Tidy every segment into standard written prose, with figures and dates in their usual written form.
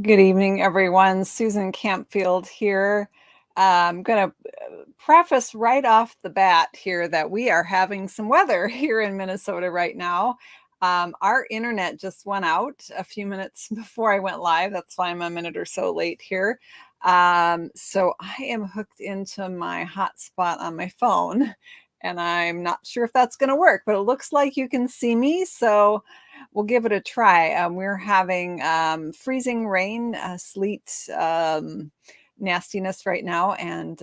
Good evening, everyone. Susan Campfield here. I'm going to preface right off the bat here that we are having some weather here in Minnesota right now. Our internet just went out a few minutes before I went live. That's why I'm a minute or so late here. So I am hooked into my hotspot on my phone, and I'm not sure if that's going to work, but it looks like you can see me. So we'll give it a try. We're having freezing rain, sleet, nastiness right now. And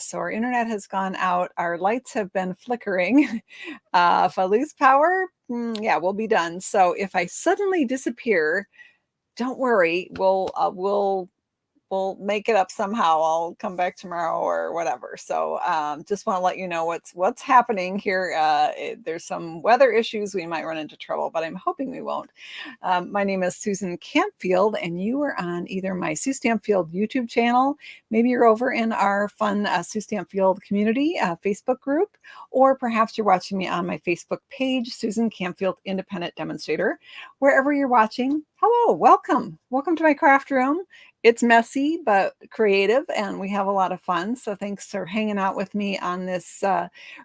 so our internet has gone out. Our lights have been flickering. If I lose power, yeah, we'll be done. So if I suddenly disappear, don't worry. We'll make it up somehow. I'll come back tomorrow or whatever. So just want to let you know what's happening here. There's some weather issues. We might run into trouble, but I'm hoping we won't. My name is Susan Campfield, and you are on either my Sue Stampfield YouTube channel, maybe you're over in our fun Sue Stampfield community Facebook group, or perhaps you're watching me on my Facebook page, Susan Campfield Independent Demonstrator. Wherever you're watching, hello, welcome to my craft room. It's messy but creative, and we have a lot of fun. So thanks for hanging out with me on this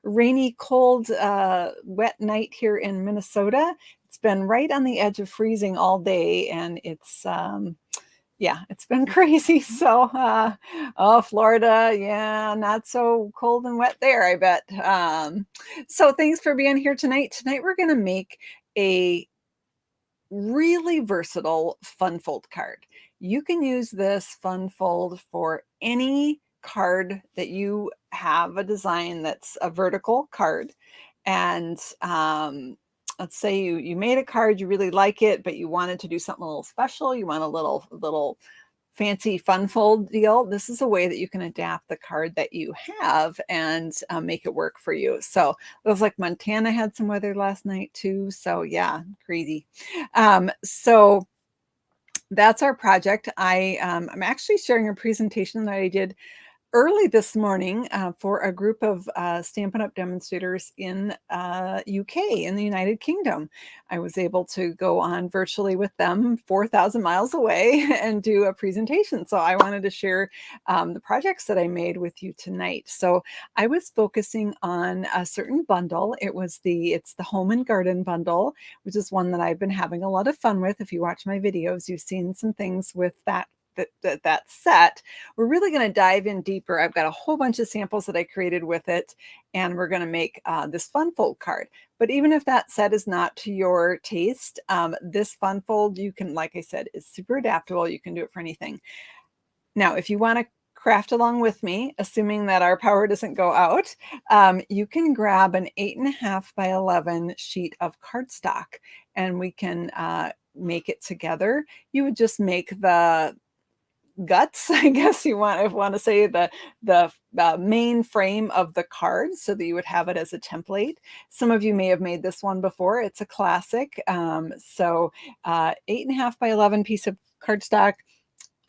rainy, cold, wet night here in Minnesota. It's been right on the edge of freezing all day, and yeah, it's been crazy. So, oh, Florida, yeah, not so cold and wet there, I bet. So thanks for being here tonight. Tonight we're going to make a really versatile fun fold card. You can use this fun fold for any card that you have a design that's a vertical card. And let's say you made a card, you really like it, but you wanted to do something a little special. You want a little fancy fun fold deal. This is a way that you can adapt the card that you have and make it work for you. So it was like Montana had some weather last night too. So yeah, crazy. So that's our project. I'm actually sharing a presentation that I did early this morning for a group of Stampin' Up! Demonstrators in UK, in the United Kingdom. I was able to go on virtually with them 4,000 miles away and do a presentation. So I wanted to share the projects that I made with you tonight. So I was focusing on a certain bundle. It's the Home and Garden bundle, which is one that I've been having a lot of fun with. If you watch my videos, you've seen some things with that set. We're really going to dive in deeper. I've got a whole bunch of samples that I created with it, and we're going to make this fun fold card. But even if that set is not to your taste, this fun fold, you can, like I said, is super adaptable. You can do it for anything. Now, if you want to craft along with me, assuming that our power doesn't go out, you can grab an 8.5 by 11 sheet of cardstock, and we can make it together. You would just make the guts, I guess you want to say, the main frame of the card, so that you would have it as a template. Some of you may have made this one before. It's a classic. So 8.5 by 11 piece of cardstock.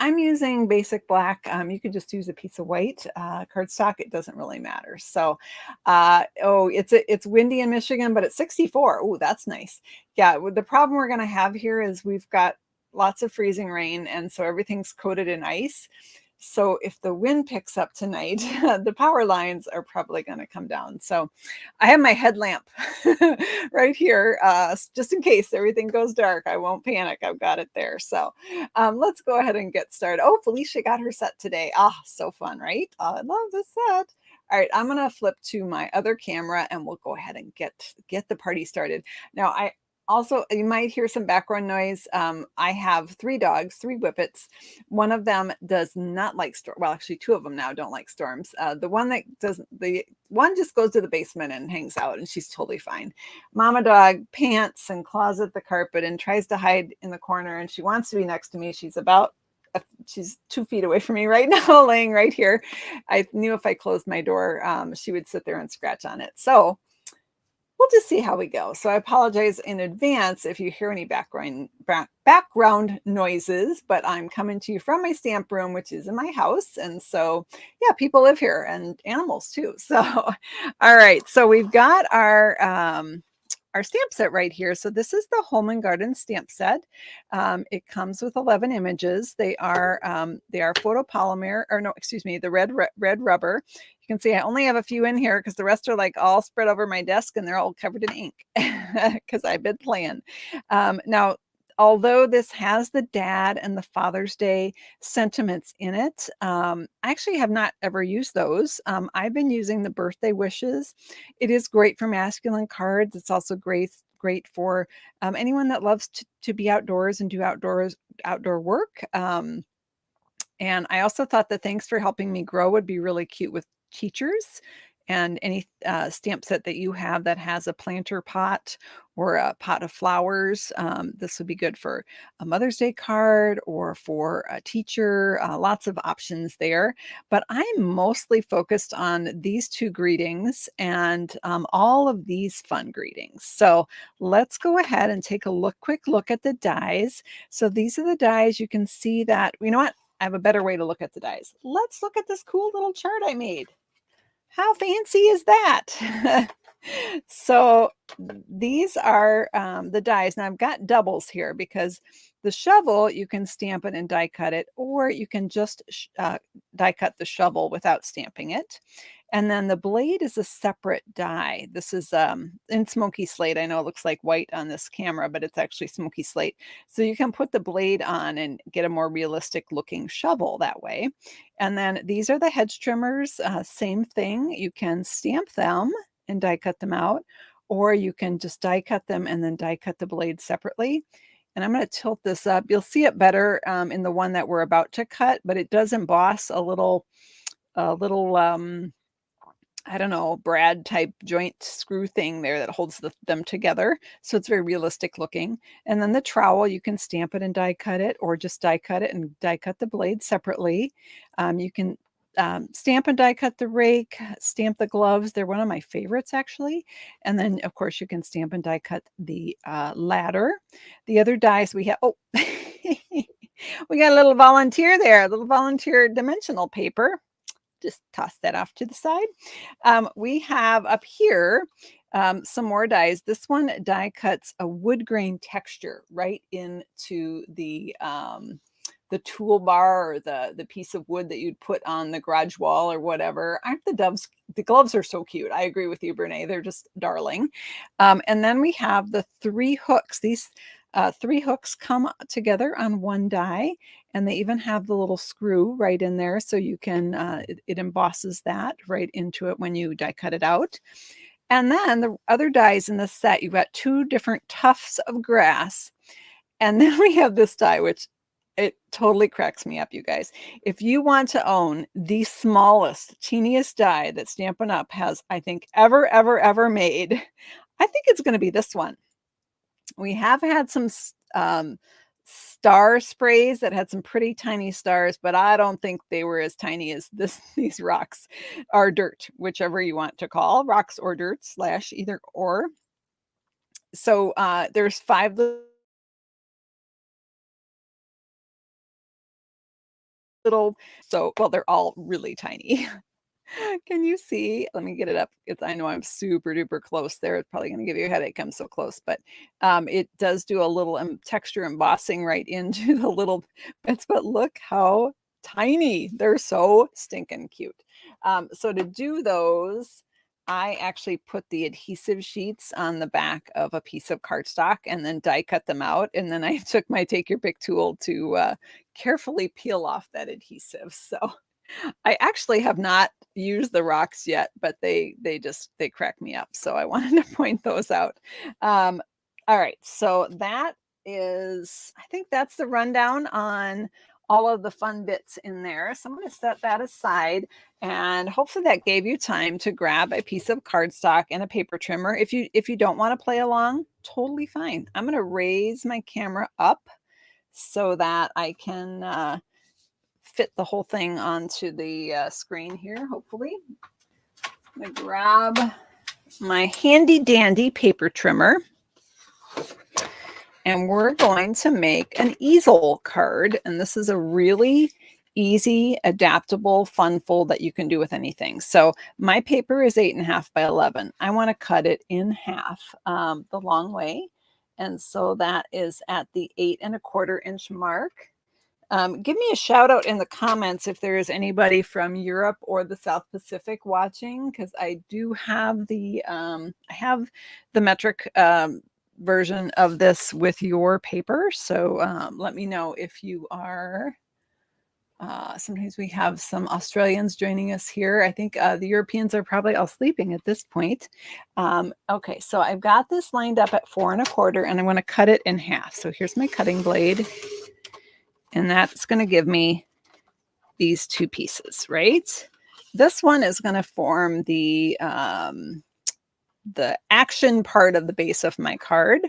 I'm using basic black. You could just use a piece of white cardstock. It doesn't really matter. So, oh, it's windy in Michigan, but it's 64. Oh, that's nice. Yeah, the problem we're going to have here is we've got lots of freezing rain, and so everything's coated in ice. So if the wind picks up tonight, the power lines are probably going to come down. So I have my headlamp right here, just in case everything goes dark. I won't panic. I've got it there. So let's go ahead and get started. Oh, Felicia got her set today. Ah, so fun, right? I love this set. All right, I'm gonna flip to my other camera, and we'll go ahead and get the party started. Now, I also, you might hear some background noise. I have 3 dogs, 3 whippets. One of them does not like storms. Well, actually, 2 of them now don't like storms. The one just goes to the basement and hangs out, and she's totally fine. Mama dog pants and claws at the carpet and tries to hide in the corner, and she wants to be next to me. She's 2 feet away from me right now, laying right here. I knew if I closed my door, she would sit there and scratch on it. So we'll just see how we go. So I apologize in advance if you hear any background noises, but I'm coming to you from my stamp room, which is in my house. And so, yeah, people live here, and animals too. So, all right. So we've got our our stamp set right here. So this is the Home and Garden stamp set. It comes with 11 images. They are photopolymer, or no, excuse me, the red rubber. You can see I only have a few in here because the rest are like all spread over my desk and they're all covered in ink because I've been playing. Now, although this has the Dad and the Father's Day sentiments in it, I actually have not ever used those. I've been using the birthday wishes. It is great for masculine cards. It's also great for anyone that loves to be outdoors and do outdoor work. And I also thought the thanks for helping me grow would be really cute with teachers, and any stamp set that you have that has a planter pot or a pot of flowers. This would be good for a Mother's Day card or for a teacher. Lots of options there. But I'm mostly focused on these two greetings and all of these fun greetings. So let's go ahead and take a quick look at the dies. So these are the dies. You can see that, you know what? I have a better way to look at the dies. Let's look at this cool little chart I made. How fancy is that? So these are the dies. Now I've got doubles here because the shovel, you can stamp it and die cut it, or you can just die cut the shovel without stamping it. And then the blade is a separate die. This is in smoky slate. I know it looks like white on this camera, but it's actually smoky slate. So you can put the blade on and get a more realistic looking shovel that way. And then these are the hedge trimmers. Same thing. You can stamp them and die cut them out, or you can just die cut them and then die cut the blade separately. And I'm going to tilt this up. You'll see it better in the one that we're about to cut, but it does emboss a little I don't know, brad type joint screw thing there that holds them together. So it's very realistic looking. And then the trowel, you can stamp it and die cut it, or just die cut it and die cut the blade separately. You can stamp and die cut the rake, stamp the gloves. They're one of my favorites actually. And then of course you can stamp and die cut the ladder. The other dies we have, oh, we got a little volunteer there, a little volunteer dimensional paper. Just toss that off to the side. We have up here some more dies. This one die cuts a wood grain texture right into the toolbar or the piece of wood that you'd put on the garage wall or whatever. Aren't the gloves are so cute. I agree with you, Brene. They're just darling. And then we have the 3 hooks. These 3 hooks come together on one die, and they even have the little screw right in there, so you can it embosses that right into it when you die cut it out. And then the other dies in the set, you've got 2 different tufts of grass, and then we have this die, which it totally cracks me up, you guys. If you want to own the smallest, teeniest die that Stampin' Up! Has, I think, ever made, I think it's going to be this one. We have had some star sprays that had some pretty tiny stars, but I don't think they were as tiny as these rocks or dirt, whichever you want to call rocks or dirt / either or. So there's 5 little, so well, they're all really tiny. Can you see? Let me get it up. I know I'm super duper close there. It's probably going to give you a headache. I'm so close, but it does do a little texture embossing right into the little bits, but look how tiny. They're so stinking cute. So to do those, I actually put the adhesive sheets on the back of a piece of cardstock and then die cut them out. And then I took my take your pick tool to carefully peel off that adhesive. So I actually have not used the rocks yet, but they crack me up. So I wanted to point those out. All right. So that is, I think that's the rundown on all of the fun bits in there. So I'm going to set that aside, and hopefully that gave you time to grab a piece of cardstock and a paper trimmer. If you don't want to play along, totally fine. I'm going to raise my camera up so that I can fit the whole thing onto the screen here, hopefully. I'm going to grab my handy dandy paper trimmer, and we're going to make an easel card. And this is a really easy, adaptable, fun fold that you can do with anything. So my paper is 8.5 by 11. I want to cut it in half the long way. And so that is at the 8.25 inch mark. Give me a shout out in the comments if there is anybody from Europe or the South Pacific watching, because I do have the metric version of this with your paper. So let me know if you are. Sometimes we have some Australians joining us here. I think the Europeans are probably all sleeping at this point. Okay, so I've got this lined up at 4.25, and I'm going to cut it in half. So here's my cutting blade, and that's going to give me these two pieces, right? This one is going to form the action part of the base of my card.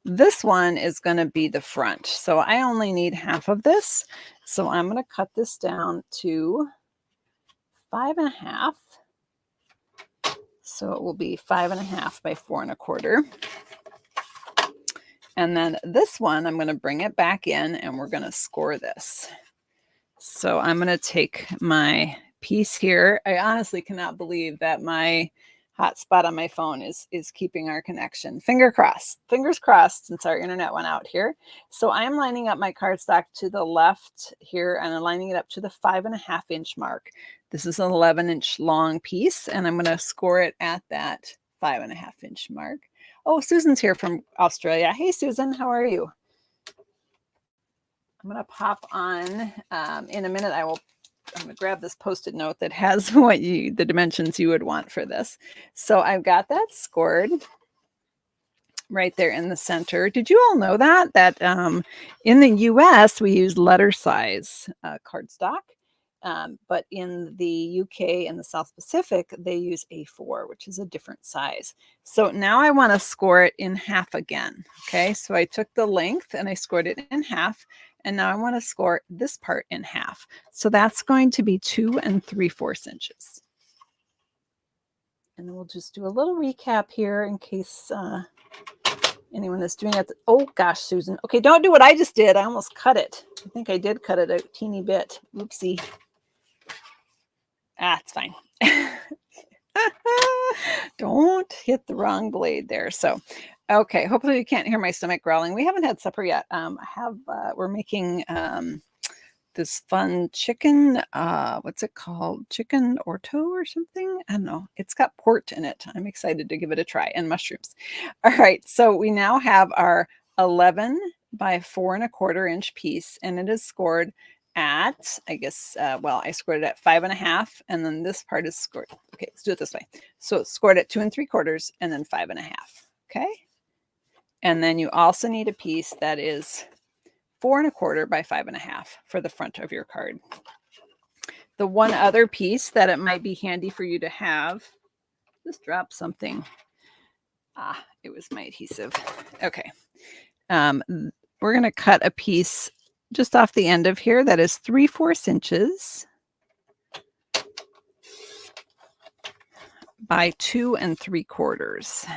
This one is going to be the front. So I only need half of this. So I'm going to cut this down to 5.5. So it will be 5.5 by 4.25. And then this one, I'm going to bring it back in and we're going to score this. So I'm going to take my piece here. I honestly cannot believe that my hotspot on my phone is keeping our connection. Fingers crossed since our internet went out here. So I'm lining up my cardstock to the left here, and I'm lining it up to the 5.5-inch mark. This is an 11-inch long piece, and I'm going to score it at that 5.5-inch mark. Oh, Susan's here from Australia. Hey, Susan, how are you? I'm going to pop on in a minute. I'm going to grab this Post-it note that has the dimensions you would want for this. So I've got that scored right there in the center. Did you all know that in the US, we use letter size cardstock, but in the UK and the South Pacific, they use A4, which is a different size. So now I want to score it in half again. Okay, so I took the length and I scored it in half. And now I want to score this part in half. So that's going to be 2 3/4 inches. And then we'll just do a little recap here in case anyone is doing it. Oh gosh, Susan. Okay, don't do what I just did. I almost cut it. I think I did cut it a teeny bit. Oopsie. It's fine. Don't hit the wrong blade there. So okay, hopefully you can't hear my stomach growling. We haven't had supper yet. We're making this fun chicken, what's it called? Chicken orto or something? I don't know. It's got port in it. I'm excited to give it a try, and mushrooms. All right, so we now have our 11 by 4.25-inch piece, and it is scored at, I guess, I scored it at 5.5, and then this part is scored. Okay, let's do it this way. So it's scored at 2 3/4 and then 5.5. Okay. And then you also need a piece that is 4.25 by 5.5 for the front of your card. The one other piece that it might be handy for you to have, just drop something. It was my adhesive. Okay. We're going to cut a piece just off the end of here that is 3/4 inches by 2 3/4.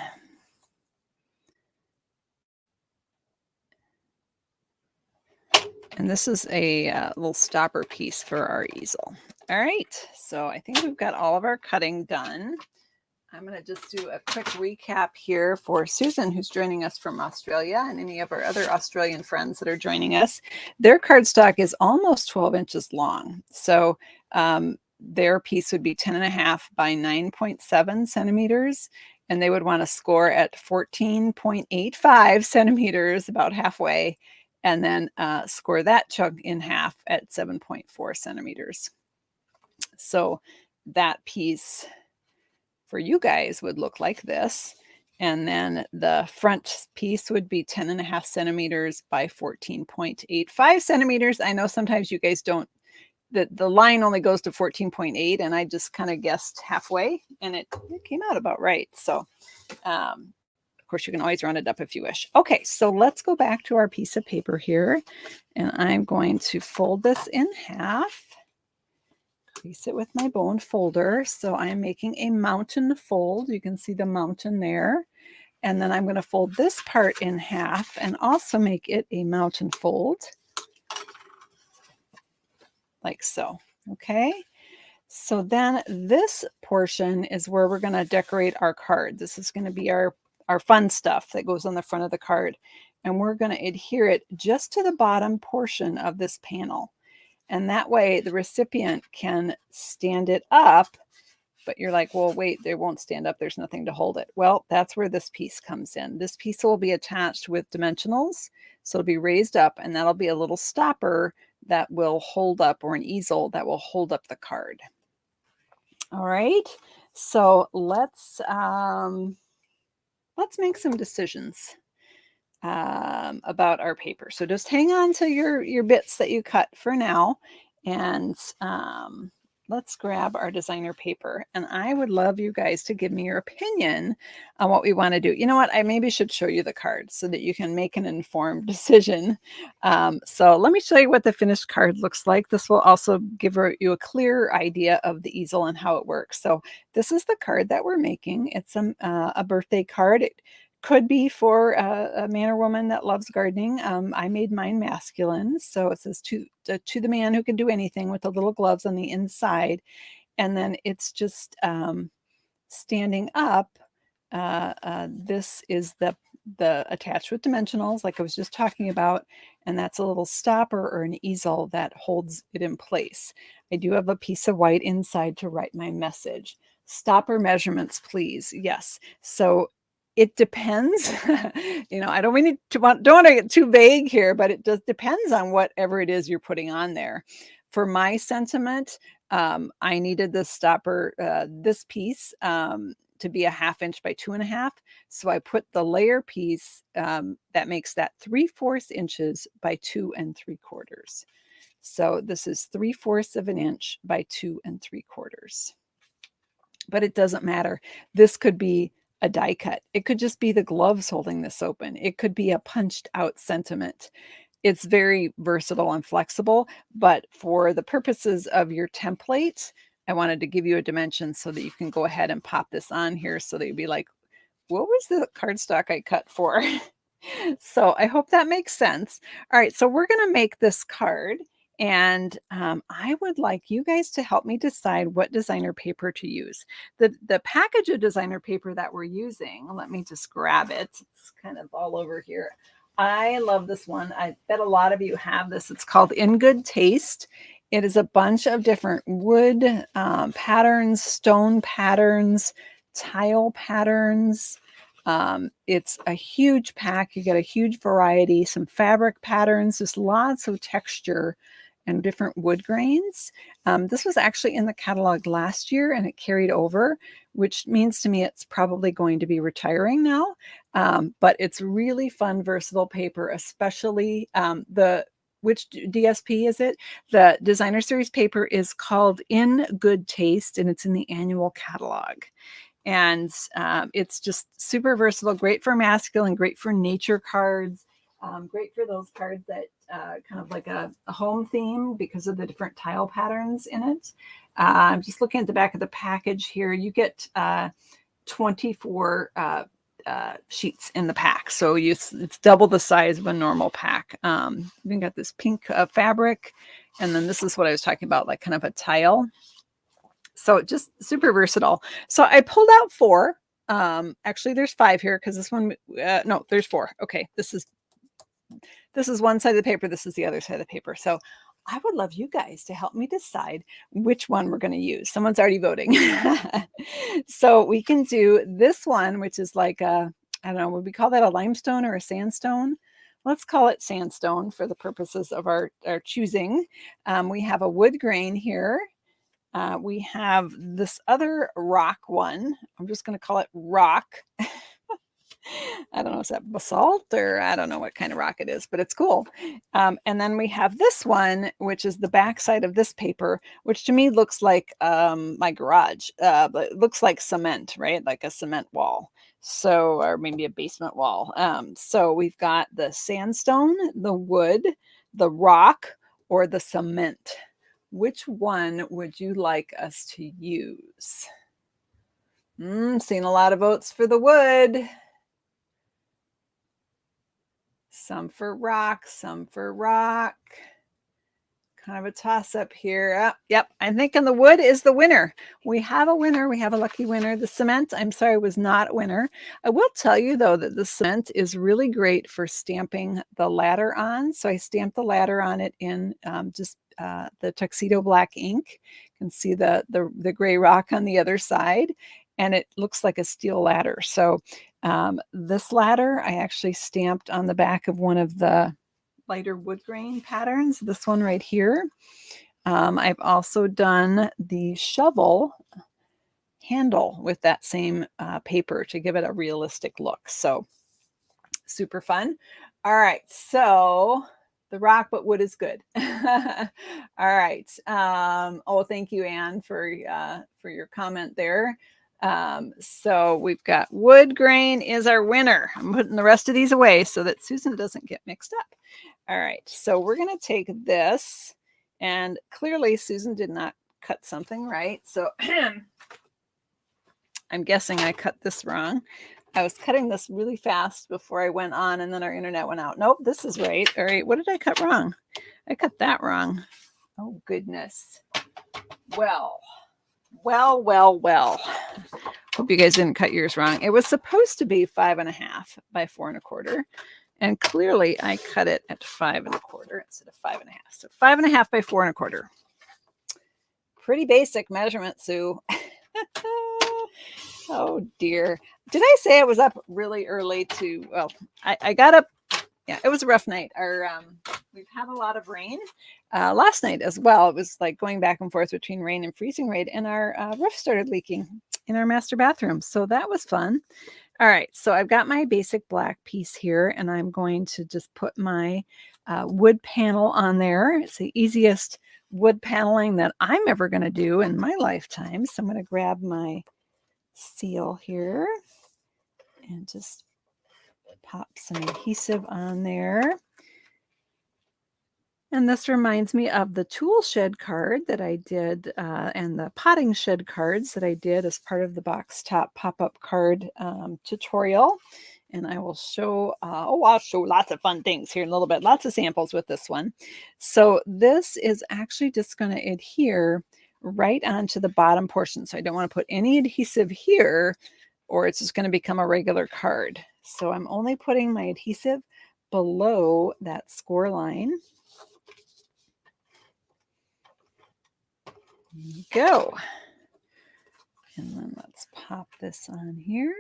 And this is a little stopper piece for our easel. All right, so I think we've got all of our cutting done. I'm going to just do a quick recap here for Susan, who's joining us from Australia, and any of our other Australian friends that are joining us. Their cardstock is almost 12 inches long. So their piece would be 10.5 by 9.7 centimeters, and they would want to score at 14.85 centimeters, about halfway, and then score that chunk in half at 7.4 centimeters. So that piece for you guys would look like this. And then the front piece would be 10.5 centimeters by 14.85 centimeters. I know sometimes you guys don't, the line only goes to 14.8, and I just kind of guessed halfway, and it came out about right. So of course, you can always round it up if you wish. Okay, so let's go back to our piece of paper here, and I'm going to fold this in half, crease it with my bone folder. So I'm making a mountain fold. You can see the mountain there. And then I'm going to fold this part in half and also make it a mountain fold. like so. Okay. So then this portion is where we're going to decorate our card. This is going to be our fun stuff that goes on the front of the card. And we're going to adhere it just to the bottom portion of this panel. And that way the recipient can stand it up, but you're like, well, wait, they won't stand up. There's nothing to hold it. Well, that's where this piece comes in. This piece will be attached with dimensionals. So it'll be raised up, and that'll be a little stopper that will hold up, or an easel that will hold up the card. All right. So let's make some decisions about our paper. So just hang on to your bits that you cut for now, and let's grab our designer paper. And I would love you guys to give me your opinion on what we want to do. You know what? I maybe should show you the card so that you can make an informed decision. So let me show you what the finished card looks like. This will also give you a clear idea of the easel and how it works. So this is the card that we're making. It's a birthday card. It could be for a man or woman that loves gardening. I made mine masculine. So it says to the man who can do anything, with the little gloves on the inside. And then it's just standing up. This is the attached with dimensionals, like I was just talking about. And that's a little stopper or an easel that holds it in place. I do have a piece of white inside to write my message. Stopper measurements, please. Yes. So it depends. I don't want to get too vague here, but it just depends on whatever it is you're putting on there. For my sentiment, I needed this stopper, this piece, to be a 1/2 inch by 2.5. So I put the layer piece that makes that 3/4 inches by 2 3/4. So this is 3/4 of an inch by 2 3/4. But it doesn't matter. This could be a die cut. It could just be the gloves holding this open. It could be a punched out sentiment. It's very versatile and flexible, but for the purposes of your template, I wanted to give you a dimension so that you can go ahead and pop this on here so that you'd be like, what was the cardstock I cut for? So I hope that makes sense. All right, so we're going to make this card. And I would like you guys to help me decide what designer paper to use. The package of designer paper that we're using, let me just grab it. It's kind of all over here. I love this one. I bet a lot of you have this. It's called In Good Taste. It is a bunch of different wood patterns, stone patterns, tile patterns. It's a huge pack. You get a huge variety, some fabric patterns, just lots of texture and different wood grains. This was actually in the catalog last year and it carried over, which means to me it's probably going to be retiring now. But it's really fun, versatile paper, especially which DSP is it? The designer series paper is called In Good Taste, and it's in the annual catalog. And it's just super versatile, great for masculine, great for nature cards, great for those cards that kind of like a home theme because of the different tile patterns in it. I'm just looking at the back of the package here. You get 24 sheets in the pack. So it's double the size of a normal pack. We've got this pink fabric. And then this is what I was talking about, like kind of a tile. So just super versatile. So I pulled out 4. Actually, there's 5 here because this one, no, there's 4. Okay, this is one side of the paper. This is the other side of the paper. So I would love you guys to help me decide which one we're going to use. Someone's already voting. So we can do this one, which is like I don't know, would we call that a limestone or a sandstone? Let's call it sandstone for the purposes of our choosing. We have a wood grain here. We have this other rock one. I'm just going to call it rock. I don't know, is that basalt or I don't know what kind of rock it is, but it's cool. And then we have this one, which is the backside of this paper, which to me looks like my garage. But it looks like cement, right? Like a cement wall. So, or maybe a basement wall. So we've got the sandstone, the wood, the rock, or the cement. Which one would you like us to use? Seen a lot of votes for the wood. Some for rock, some for rock. kind of a toss up here. Yep, I'm thinking the wood is the winner. We have a winner. We have a lucky winner. The cement, I'm sorry, was not a winner. I will tell you, though, that the cement is really great for stamping the ladder on. So I stamped the ladder on it in just the tuxedo black ink. You can see the gray rock on the other side, and it looks like a steel ladder. So this ladder, I actually stamped on the back of one of the lighter wood grain patterns, this one right here. I've also done the shovel handle with that same paper to give it a realistic look. So super fun. All right, so the rock, but wood is good. All right. Oh, thank you, Anne, for your comment there. So we've got wood grain is our winner. I'm putting the rest of these away so that Susan doesn't get mixed up. All right, so we're going to take this, and clearly Susan did not cut something right. So I'm guessing I cut this wrong. I was cutting this really fast before I went on, and then our internet went out. Nope, this is right. All right, what did I cut wrong? I cut that wrong. Oh, goodness. Well. Hope you guys didn't cut yours wrong. It was supposed to be 5.5 by 4.25. And clearly I cut it at 5.25 instead of 5.5. So 5.5 by 4.25. Pretty basic measurement, Sue. Oh dear. Did I say I was up really early to, well, I got up, yeah, it was a rough night. We've had a lot of rain last night as well. It was like going back and forth between rain and freezing rain, and our roof started leaking in our master bathroom. So that was fun. All right, so I've got my basic black piece here, and I'm going to just put my wood panel on there. It's the easiest wood paneling that I'm ever going to do in my lifetime. So I'm going to grab my seal here and just pop some adhesive on there. And this reminds me of the tool shed card that I did and the potting shed cards that I did as part of the box top pop-up card tutorial. And I will show, I'll show lots of fun things here in a little bit, lots of samples with this one. So this is actually just going to adhere right onto the bottom portion. So I don't want to put any adhesive here, or it's just going to become a regular card. So I'm only putting my adhesive below that score line. Go. And then let's pop this on here.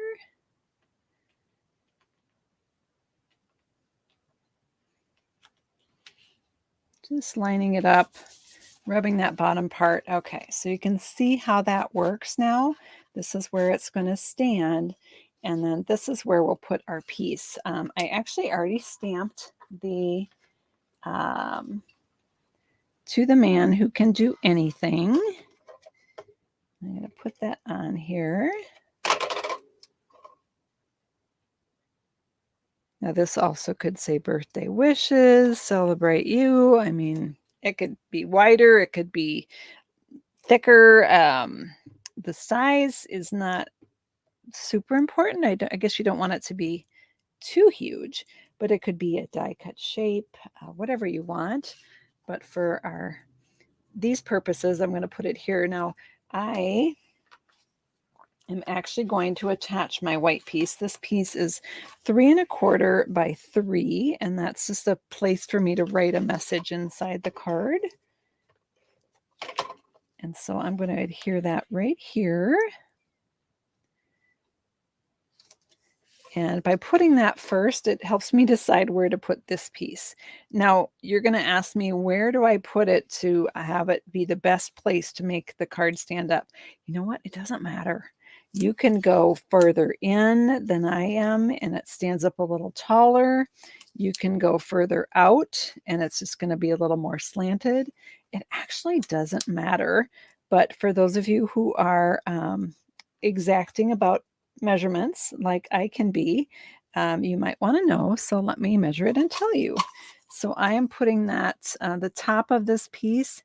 Just lining it up, rubbing that bottom part. Okay, so you can see how that works now. This is where it's going to stand. And then this is where we'll put our piece. I actually already stamped the To the Man Who Can Do Anything. I'm going to put that on here. Now this also could say birthday wishes, celebrate you. I mean, it could be wider, it could be thicker. The size is not super important. I guess you don't want it to be too huge, but it could be a die cut shape, whatever you want. But for these purposes, I'm going to put it here. Now, I am actually going to attach my white piece. This piece is 3.25 by 3, and that's just a place for me to write a message inside the card. And so I'm going to adhere that right here. And by putting that first, it helps me decide where to put this piece. Now, you're going to ask me, where do I put it to have it be the best place to make the card stand up? You know what? It doesn't matter. You can go further in than I am, and it stands up a little taller. You can go further out, and it's just going to be a little more slanted. It actually doesn't matter. But for those of you who are exacting about measurements like I can be, you might want to know. So let me measure it and tell you. So I am putting that, the top of this piece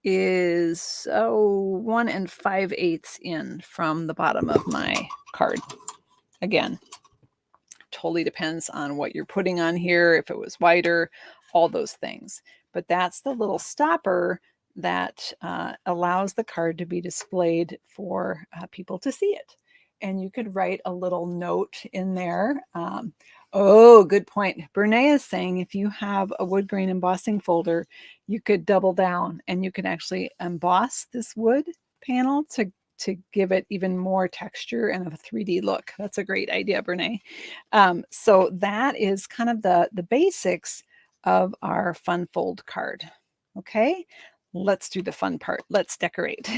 is 1 5/8 in from the bottom of my card. Again, totally depends on what you're putting on here, if it was wider, all those things. but that's the little stopper that allows the card to be displayed for people to see it. And you could write a little note in there. Oh, good point. Brene is saying if you have a wood grain embossing folder, you could double down and you could actually emboss this wood panel to give it even more texture and a 3D look. That's a great idea, Brene. So that is kind of the basics of our fun fold card. Okay, let's do the fun part. Let's decorate.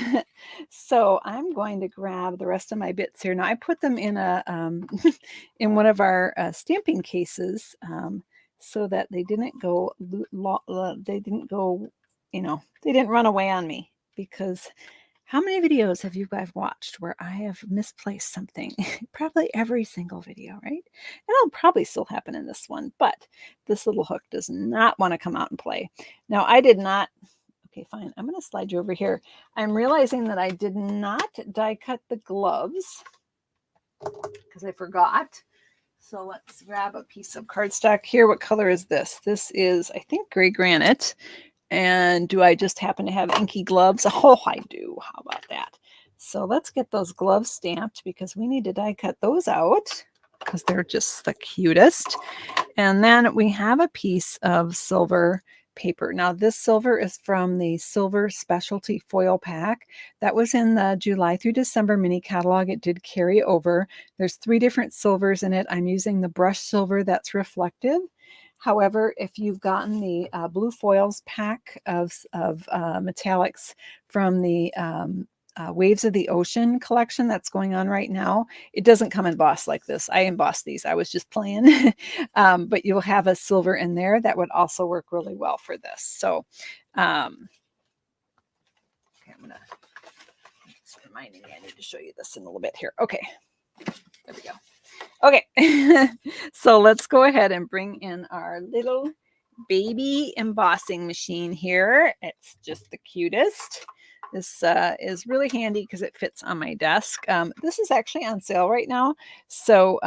So I'm going to grab the rest of my bits here. Now I put them in a in one of our stamping cases so that they didn't go they didn't run away on me, because how many videos have you guys watched where I have misplaced something? Probably every single video, right? And it'll probably still happen in this one, but this little hook does not want to come out and play. Now I did not. Okay, fine. I'm going to slide you over here. I'm realizing that I did not die cut the gloves because I forgot. So let's grab a piece of cardstock here. What color is this? This is, I think, gray granite. And do I just happen to have inky gloves? Oh, I do. How about that? So let's get those gloves stamped because we need to die cut those out because they're just the cutest. And then we have a piece of silver paper. Now this silver is from the Silver Specialty Foil Pack. That was in the July through December mini catalog. It did carry over. There's 3 different silvers in it. I'm using the brushed silver that's reflective. However, if you've gotten the Blue Foils pack of metallics from the Waves of the Ocean collection that's going on right now, it doesn't come embossed like this. I embossed these. I was just playing. But you'll have a silver in there that would also work really well for this. So, okay, I'm going to just reminding me I need to show you this in a little bit here. Okay, there we go. Okay, so let's go ahead and bring in our little baby embossing machine here. It's just the cutest. This is really handy because it fits on my desk. This is actually on sale right now. So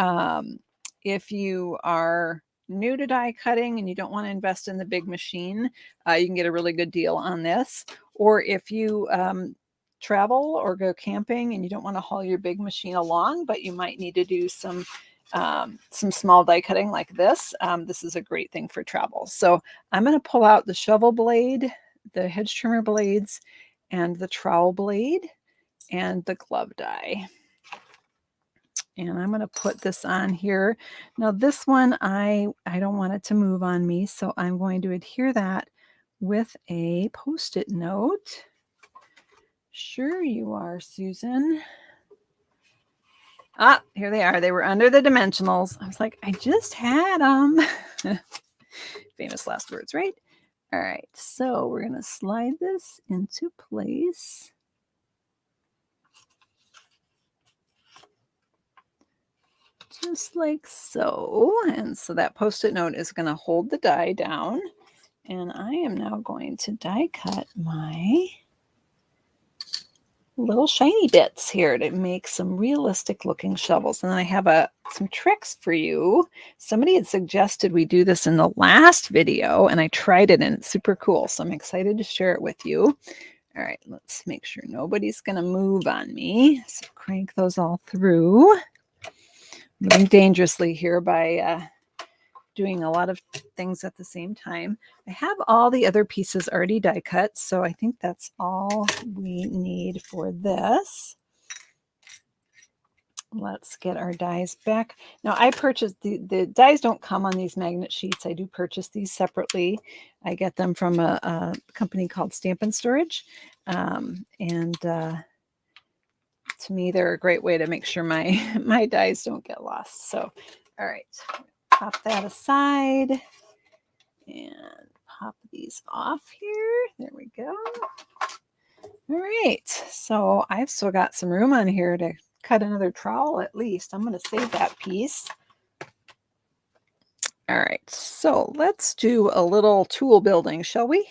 if you are new to die cutting and you don't want to invest in the big machine, you can get a really good deal on this. Or if you travel or go camping and you don't want to haul your big machine along, but you might need to do some small die cutting like this, this is a great thing for travel. So I'm going to pull out the shovel blade, the hedge trimmer blades, and the trowel blade, and the glove die. And I'm going to put this on here. Now this one, I don't want it to move on me, so I'm going to adhere that with a Post-it note. Sure you are, Susan. Ah, here they are. They were under the dimensionals. I was like, I just had them. Famous last words, right? All right, so we're going to slide this into place. Just like so. And so that Post-it note is going to hold the die down. And I am now going to die cut my little shiny bits here to make some realistic looking shovels. And then I have some tricks for you. Somebody had suggested we do this in the last video, and I tried it and it's super cool. So I'm excited to share it with you. All right, let's make sure nobody's going to move on me. So crank those all through. Moving dangerously here by doing a lot of things at the same time. I have all the other pieces already die cut, so I think that's all we need for this. Let's get our dies back. Now I purchased, the dies don't come on these magnet sheets. I do purchase these separately. I get them from a company called Stampin' Storage. To me, they're a great way to make sure my dies don't get lost. So, all right. Pop that aside and pop these off here. There we go. All right, so I've still got some room on here to cut another trowel at least. I'm going to save that piece. All right, so let's do a little tool building, shall we?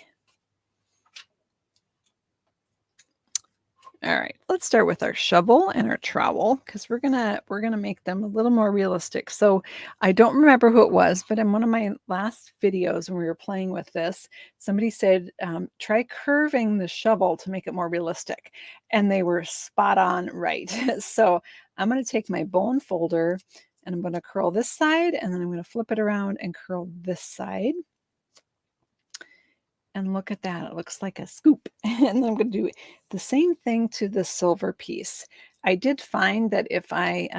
All right, let's start with our shovel and our trowel because we're gonna make them a little more realistic. So I don't remember who it was, but in one of my last videos when we were playing with this, somebody said try curving the shovel to make it more realistic, and they were spot on right. So I'm gonna take my bone folder and I'm gonna curl this side, and then I'm gonna flip it around and curl this side. And look at that, it looks like a scoop. And I'm going to do the same thing to the silver piece. I did find that if I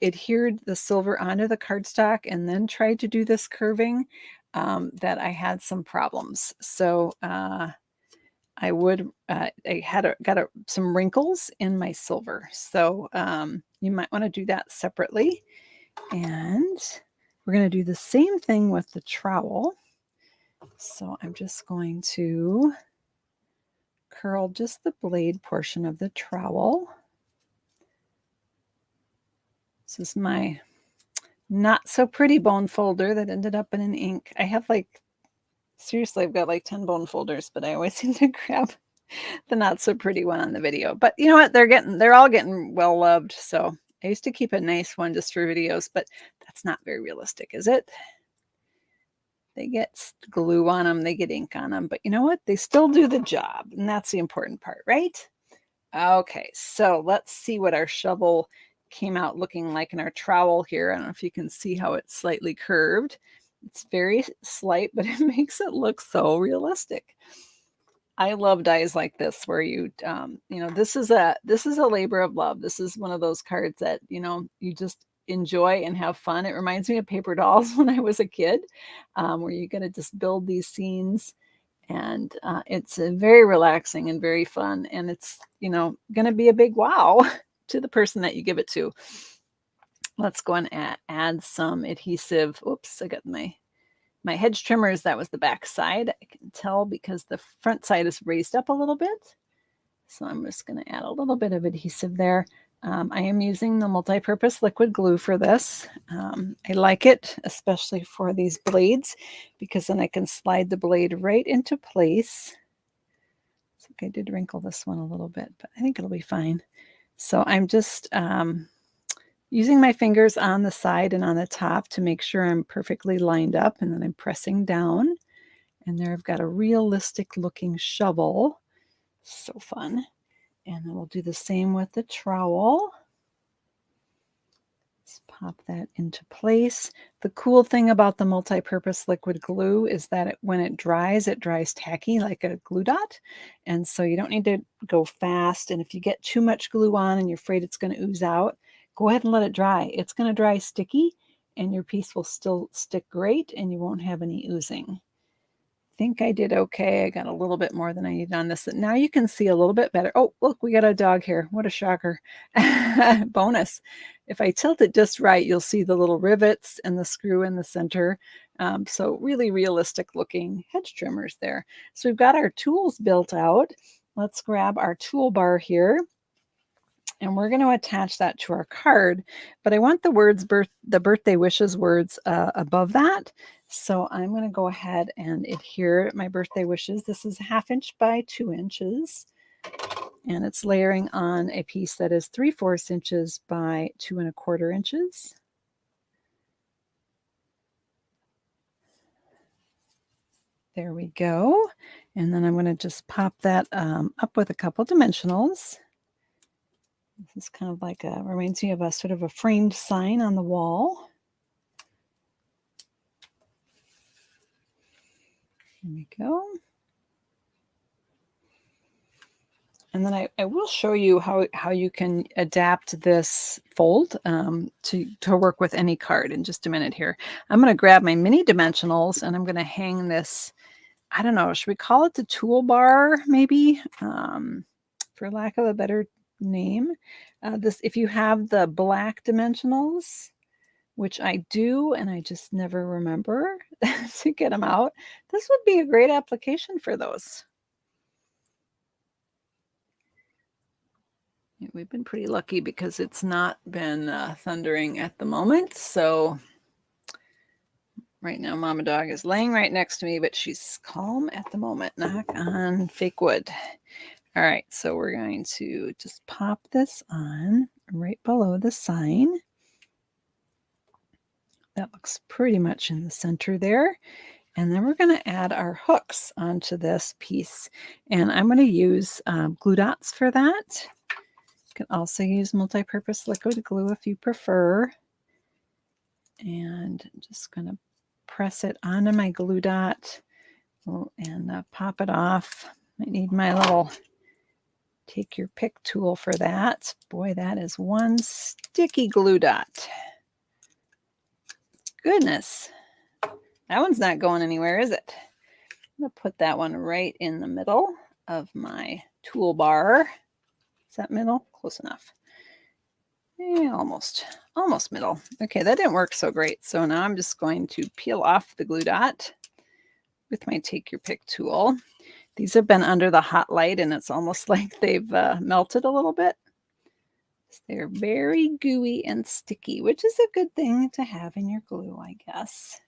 adhered the silver onto the cardstock and then tried to do this curving, that I had some problems. So I got some wrinkles in my silver. So you might want to do that separately. And we're going to do the same thing with the trowel. So I'm just going to curl just the blade portion of the trowel. This is my not so pretty bone folder that ended up in an ink. I have seriously, I've got like 10 bone folders, but I always seem to grab the not so pretty one on the video. But you know what? They're all getting well loved. So I used to keep a nice one just for videos, but that's not very realistic, is it? They get glue on them, they get ink on them, but you know what? They still do the job, and that's the important part, right? Okay, so let's see what our shovel came out looking like in our trowel here. I don't know if you can see how it's slightly curved. It's very slight, but it makes it look so realistic. I love dies like this where you know, this is a labor of love. This is one of those cards that, you know, you just enjoy and have fun. It reminds me of paper dolls when I was a kid, where you're going to just build these scenes, and it's very relaxing and very fun, and it's, you know, going to be a big wow to the person that you give it to. Let's go and add some adhesive. Oops, I got my hedge trimmers. That was the back side. I can tell because the front side is raised up a little bit. So I'm just going to add a little bit of adhesive there. I am using the multi-purpose liquid glue for this. I like it, especially for these blades, because then I can slide the blade right into place. I think I did wrinkle this one a little bit, but I think it'll be fine. So I'm just using my fingers on the side and on the top to make sure I'm perfectly lined up, and then I'm pressing down. And there I've got a realistic looking shovel. So fun. And then we'll do the same with the trowel. Let's pop that into place. The cool thing about the multi-purpose liquid glue is that when it dries tacky like a glue dot. And so you don't need to go fast. And if you get too much glue on and you're afraid it's going to ooze out, go ahead and let it dry. It's going to dry sticky, and your piece will still stick great, and you won't have any oozing. Think I did okay. I got a little bit more than I needed on this. Now you can see a little bit better. Oh, look, we got a dog here. What a shocker. Bonus. If I tilt it just right, you'll see the little rivets and the screw in the center. So really realistic looking hedge trimmers there. So we've got our tools built out. Let's grab our toolbar here, and we're going to attach that to our card. But I want the words, the birthday wishes words above that. So I'm going to go ahead and adhere my birthday wishes. This is 1/2 inch by 2 inches. And it's layering on a piece that is 3/4 inches by 2 1/4 inches. There we go. And then I'm going to just pop that up with a couple dimensionals. This is kind of like reminds me of a sort of a framed sign on the wall. There we go. And then I will show you how you can adapt this fold to work with any card in just a minute here. I'm going to grab my mini dimensionals, and I'm going to hang this, I don't know, should we call it the toolbar maybe, for lack of a better name. If you have the black dimensionals, which I do, and I just never remember to get them out, this would be a great application for those. We've been pretty lucky because it's not been thundering at the moment. So right now, Mama Dog is laying right next to me, but she's calm at the moment. Knock on fake wood. All right, so we're going to just pop this on right below the sign. That looks pretty much in the center there. And then we're going to add our hooks onto this piece. And I'm going to use glue dots for that. You can also use multi-purpose liquid glue if you prefer. And I'm just going to press it onto my glue dot and pop it off. I need my little take your pick tool for that. Boy, that is one sticky glue dot. Goodness. That one's not going anywhere, is it? I'm going to put that one right in the middle of my toolbar. Is that middle? Close enough. Yeah, almost middle. Okay, that didn't work so great. So now I'm just going to peel off the glue dot with my take your pick tool. These have been under the hot light and it's almost like they've melted a little bit. They're very gooey and sticky, which is a good thing to have in your glue, I guess.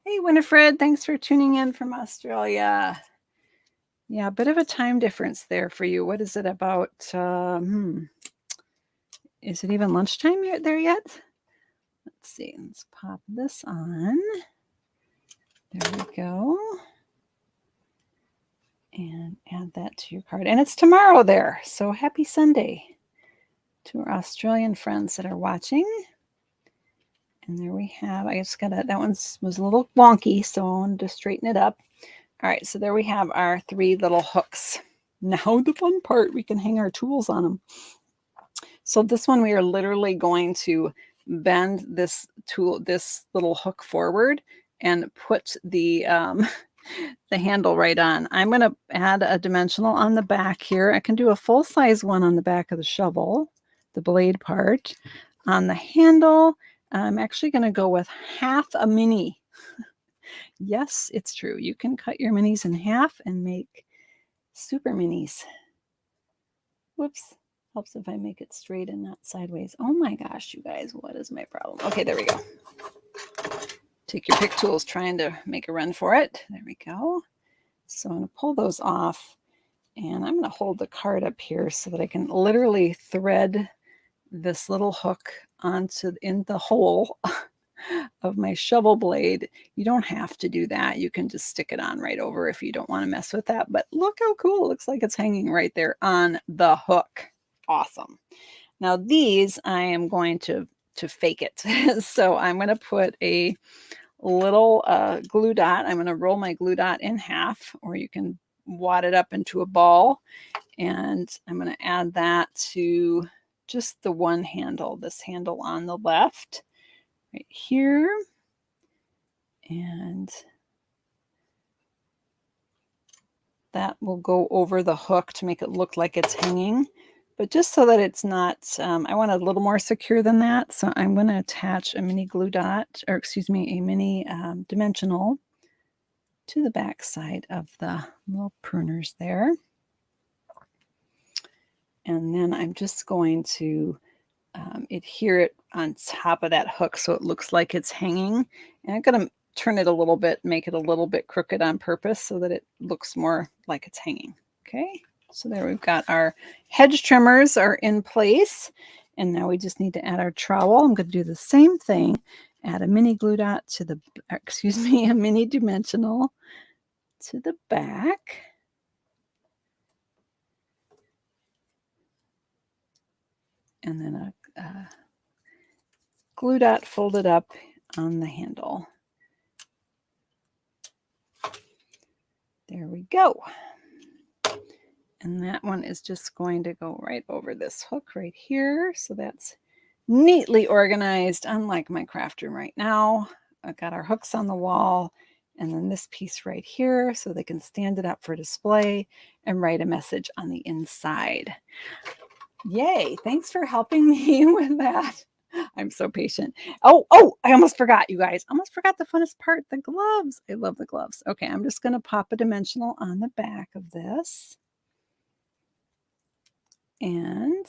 Hey, Winifred, thanks for tuning in from Australia. Yeah, a bit of a time difference there for you. What is it about? Is it even lunchtime there yet? Let's see. Let's pop this on. There we go. And add that to your card. And it's tomorrow there. So happy Sunday to our Australian friends that are watching. And there we have, I just got that one was a little wonky, so I wanted to straighten it up. All right, so there we have our 3 little hooks. Now the fun part, we can hang our tools on them. So this one, we are literally going to bend this little hook forward and put the handle right on. I'm going to add a dimensional on the back here. I can do a full-size one on the back of the shovel, the blade part. On the handle, I'm actually going to go with half a mini. Yes, it's true. You can cut your minis in half and make super minis. Whoops. Helps if I make it straight and not sideways. Oh my gosh, you guys, what is my problem? Okay, there we go. Take your pick tools trying to make a run for it. There we go. So I'm going to pull those off and I'm going to hold the card up here so that I can literally thread this little hook in the hole of my shovel blade. You don't have to do that. You can just stick it on right over if you don't want to mess with that. But look how cool. It looks like it's hanging right there on the hook. Awesome. Now these I am going to fake it. So I'm going to put a little glue dot. I'm going to roll my glue dot in half, or you can wad it up into a ball. And I'm going to add that to just the one handle, this handle on the left right here. And that will go over the hook to make it look like it's hanging. But just so that it's not, I want it a little more secure than that. So I'm going to attach a mini glue dot, or excuse me, a mini dimensional to the back side of the little pruners there. And then I'm just going to adhere it on top of that hook so it looks like it's hanging. And I'm going to turn it a little bit, make it a little bit crooked on purpose so that it looks more like it's hanging. Okay, so there we've got our hedge trimmers are in place. And now we just need to add our trowel. I'm going to do the same thing. Add a mini glue dot to the, excuse me, a mini dimensional to the back. And then a glue dot folded up on the handle. There we go. And that one is just going to go right over this hook right here. So that's neatly organized, unlike my craft room right now. I've got our hooks on the wall and then this piece right here so they can stand it up for display and write a message on the inside. Yay, thanks for helping me with that. I'm so patient. Oh, I almost forgot, you guys. I almost forgot the funnest part, the gloves. I love the gloves. Okay, I'm just going to pop a dimensional on the back of this and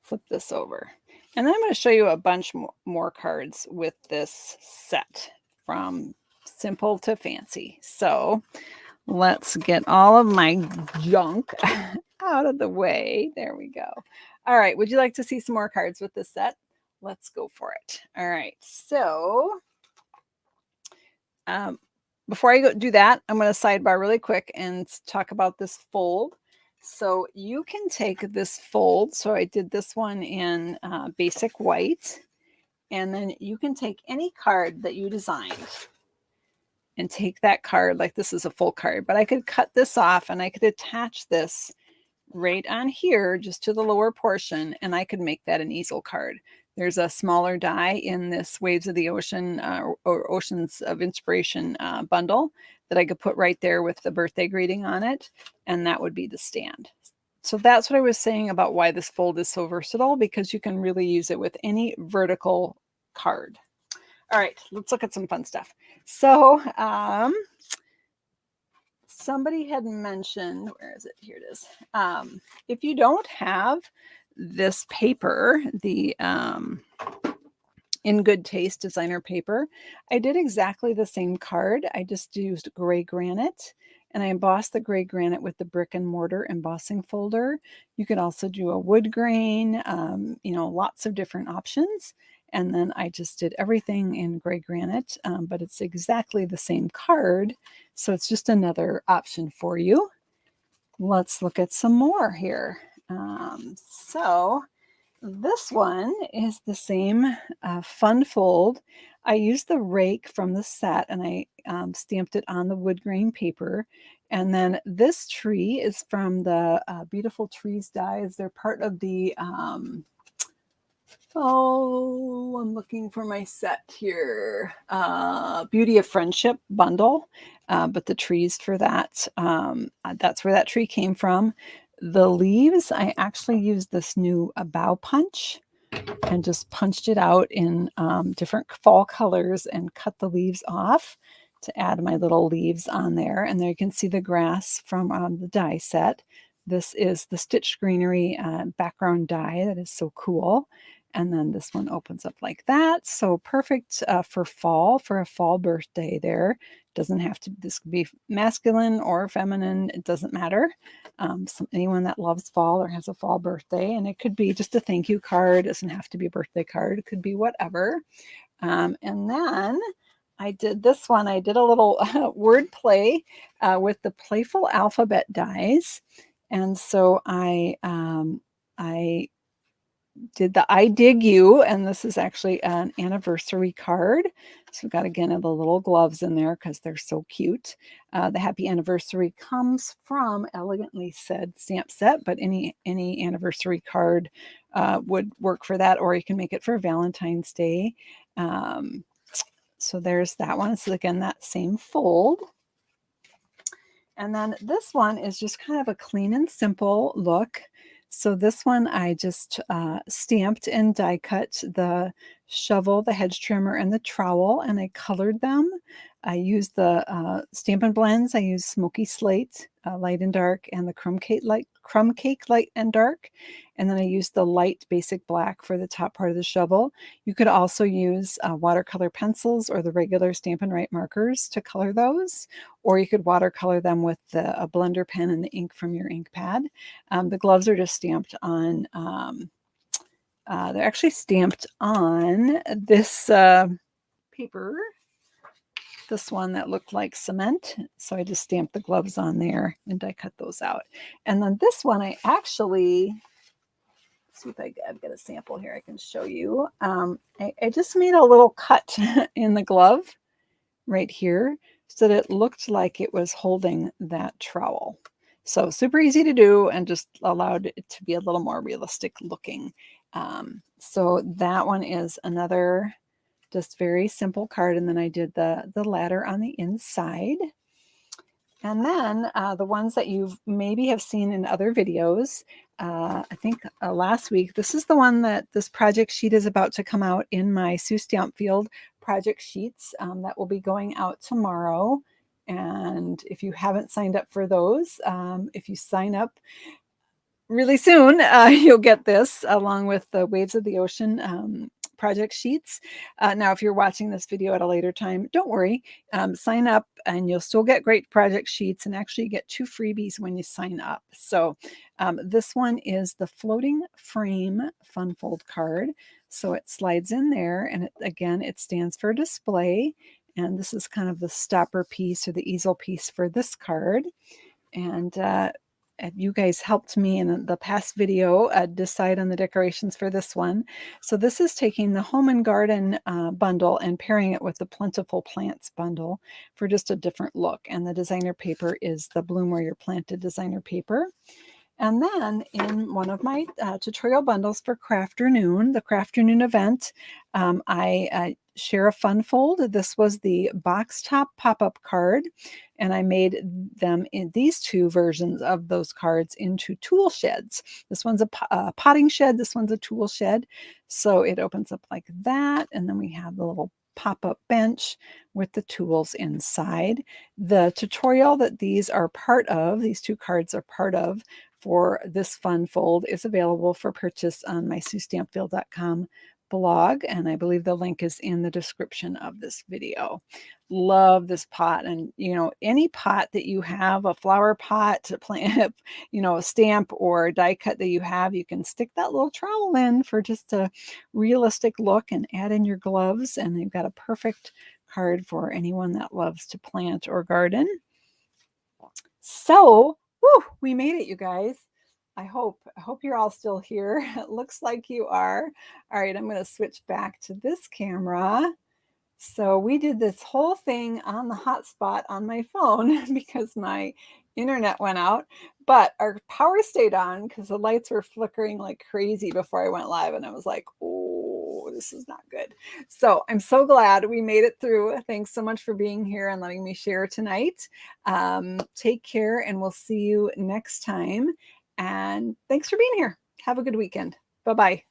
flip this over. And then I'm going to show you a bunch more cards with this set from Simple to fancy. So let's get all of my junk out of the way. There we go. All right. Would you like to see some more cards with this set? Let's go for it. All right. So before I do that, I'm going to sidebar really quick and talk about this fold. So you can take this fold. So I did this one in basic white. And then you can take any card that you designed and take that card, like this is a full card, but I could cut this off and I could attach this right on here just to the lower portion, and I could make that an easel card. There's a smaller die in this Waves of the Ocean or Oceans of Inspiration bundle that I could put right there with the birthday greeting on it, and that would be the stand. So that's what I was saying about why this fold is so versatile, because you can really use it with any vertical card. All right, let's look at some fun stuff. So somebody had mentioned, where is it? Here it is. If you don't have this paper, the In Good Taste designer paper, I did exactly the same card. I just used gray granite, and I embossed the gray granite with the brick and mortar embossing folder. You could also do a wood grain, lots of different options. And then I just did everything in gray granite, but it's exactly the same card. So it's just another option for you. Let's look at some more here. So this one is the same fun fold. I used the rake from the set, and I stamped it on the wood grain paper. And then this tree is from the Beautiful Trees dies. They're part of the I'm looking for my set here. Beauty of Friendship bundle. But the trees for that, that's where that tree came from. The leaves, I actually used this new bow punch and just punched it out in different fall colors and cut the leaves off to add my little leaves on there. And there you can see the grass from the die set. This is the Stitch Greenery background die. That is so cool. And then this one opens up like that. So perfect for fall, for a fall birthday there. Doesn't have to, this could be masculine or feminine. It doesn't matter. Anyone that loves fall or has a fall birthday, and it could be just a thank you card. It doesn't have to be a birthday card. It could be whatever. And then I did this one. I did a little word play with the Playful Alphabet dies. And so I did the I Dig You, and this is actually an anniversary card. So we've got, again, the little gloves in there because they're so cute. The happy anniversary comes from Elegantly Said stamp set, but any anniversary card would work for that, or you can make it for Valentine's Day. So there's that one. So again, that same fold. And then this one is just kind of a clean and simple look. So this one I just stamped and die cut the shovel, the hedge trimmer, and the trowel, and I colored them. I used the Stampin' Blends. I used Smoky Slate, light and dark, and the Crumb Cake light and dark. And then I used the light basic black for the top part of the shovel. You could also use watercolor pencils or the regular Stampin' Write markers to color those, or you could watercolor them with a blender pen and the ink from your ink pad. The gloves are just stamped on, they're actually stamped on this paper, this one that looked like cement. So I just stamped the gloves on there and I cut those out. And then this one I actually, let's see if I've got a sample here I can show you. I just made a little cut in the glove right here so that it looked like it was holding that trowel. So super easy to do and just allowed it to be a little more realistic looking. So that one is another just very simple card. And then I did the ladder on the inside. And then the ones that you maybe have seen in other videos, I think last week, this is the one that this project sheet is about to come out in my Sue Stampfield project sheets that will be going out tomorrow. And if you haven't signed up for those, if you sign up really soon, you'll get this along with the Waves of the Ocean project sheets. Now, if you're watching this video at a later time, don't worry. Sign up and you'll still get great project sheets, and actually you get 2 freebies when you sign up. So this one is the floating frame fun fold card. So it slides in there, and again, it stands for display. And this is kind of the stopper piece or the easel piece for this card. And you guys helped me in the past video decide on the decorations for this one. So this is taking the Home and Garden bundle and pairing it with the Plentiful Plants bundle for just a different look. And the designer paper is the Bloom Where You're Planted designer paper. And then in one of my tutorial bundles for Crafternoon, the Crafternoon event, I share a fun fold. This was the box top pop-up card, and I made them in these 2 versions of those cards into tool sheds. This one's a potting shed, this one's a tool shed. So it opens up like that, and then we have the little pop-up bench with the tools inside. The tutorial that these are part of, these 2 cards are part of, for this fun fold is available for purchase on my SueStampfield.com blog, and I believe the link is in the description of this video. Love this pot, and any pot that you have, a flower pot to plant, a stamp or die cut that you have, you can stick that little trowel in for just a realistic look and add in your gloves, and you've got a perfect card for anyone that loves to plant or garden. So we made it, you guys. I hope you're all still here. It looks like you are. All right, I'm going to switch back to this camera. So we did this whole thing on the hotspot on my phone because my internet went out, but our power stayed on because the lights were flickering like crazy before I went live, and I was like, oh, this is not good. So I'm so glad we made it through. Thanks so much for being here and letting me share tonight. Take care, and we'll see you next time. And thanks for being here. Have a good weekend. Bye-bye.